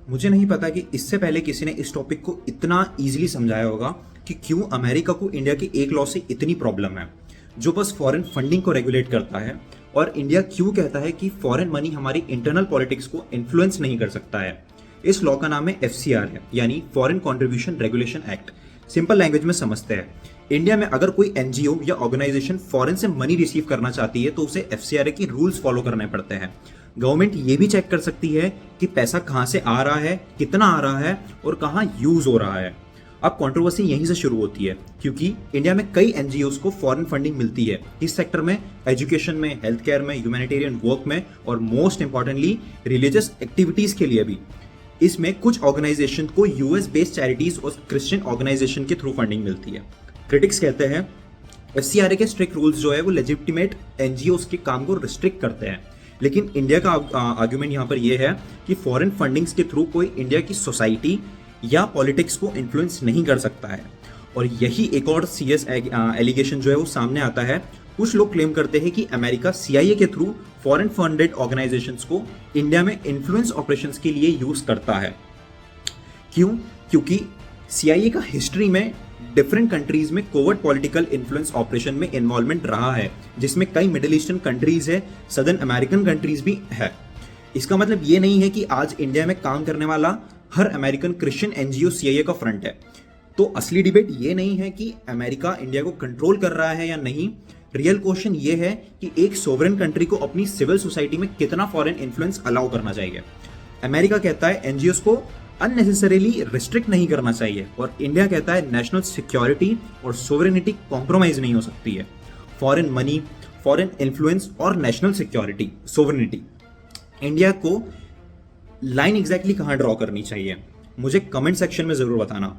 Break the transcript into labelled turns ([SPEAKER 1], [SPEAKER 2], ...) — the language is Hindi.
[SPEAKER 1] मुझे नहीं पता कि इससे पहले किसी ने इस टॉपिक को इतना इजीली समझाया होगा कि क्यों अमेरिका को इंडिया के एक लॉ से इतनी प्रॉब्लम है जो बस फॉरेन फंडिंग को रेगुलेट करता है, और इंडिया क्यों कहता है कि फॉरेन मनी हमारी इंटरनल पॉलिटिक्स को इन्फ्लुएंस नहीं कर सकता है। इस लॉ का नाम है FCR है, यानी foreign contribution regulation act. Simple language में समझते हैं, इंडिया में अगर कोई एनजीओ या ऑर्गेनाइजेशन फॉरेन से मनी रिसीव करना चाहती है तो उसे FCRA की रूल्स फॉलो करने पड़ते हैं। गवर्नमेंट ये भी चेक कर सकती है कि पैसा कहाँ से आ रहा है, कितना आ रहा है और कहाँ यूज हो रहा है। अब कंट्रोवर्सी यहीं से शुरू होती है, क्योंकि इंडिया में कई एनजीओज को फॉरेन फंडिंग मिलती है इस सेक्टर में, एजुकेशन में, हेल्थ केयर में, ह्यूमैनिटेरियन वर्क में और मोस्ट इंपॉर्टेंटली रिलीजियस एक्टिविटीज के लिए भी। इसमें कुछ ऑर्गेनाइजेशन को US बेस्ड चैरिटीज और क्रिश्चियन ऑर्गेनाइजेशन के थ्रू फंडिंग मिलती है। क्रिटिक्स कहते हैं FCRA के स्ट्रिक्ट रूल्स जो है वो लेजिटिमेट एनजीओज के काम को रिस्ट्रिक्ट करते हैं, लेकिन इंडिया का आर्ग्यूमेंट यहाँ पर यह है कि फॉरेन फंडिंग्स के थ्रू कोई इंडिया की सोसाइटी या पॉलिटिक्स को इन्फ्लुएंस नहीं कर सकता है। और यही एक और सीरियस एलिगेशन जो है वो सामने आता है। कुछ लोग क्लेम करते हैं कि अमेरिका CIA के थ्रू फॉरेन फंडेड ऑर्गेनाइजेशंस को इंडिया में इन्फ्लुएंस ऑपरेशंस के लिए यूज करता है। क्यों? क्योंकि CIA का हिस्ट्री में डिफरेंट कंट्रीज में कोवर्ट पॉलिटिकल इन्फ्लुएंस ऑपरेशन में इन्वॉल्वमेंट रहा है, जिसमें कई मिडिल ईस्टर्न कंट्रीज है, सदर्न अमेरिकन कंट्रीज भी है। इसका मतलब ये नहीं है कि आज इंडिया में काम करने वाला हर अमेरिकन क्रिश्चियन एनजीओ CIA का फ्रंट है। तो असली डिबेट ये नहीं है कि अमेरिका इंडिया को कंट्रोल कर रहा है या नहीं। रियल क्वेश्चन ये है कि एक सोवरेन कंट्री को अपनी सिविल सोसाइटी में कितना फॉरेन इन्फ्लुएंस अलाउ करना चाहिए। अमेरिका कहता है एनजीओस को अननेसेसरीली रिस्ट्रिक्ट नहीं करना चाहिए, और इंडिया कहता है नेशनल सिक्योरिटी और सोवरेनिटी कॉम्प्रोमाइज नहीं हो सकती है। फॉरेन मनी, फॉरेन इन्फ्लुएंस और नेशनल सिक्योरिटी, सोवरेनिटी, इंडिया को लाइन एग्जैक्टली कहां ड्रॉ करनी चाहिए, मुझे कमेंट सेक्शन में जरूर बताना।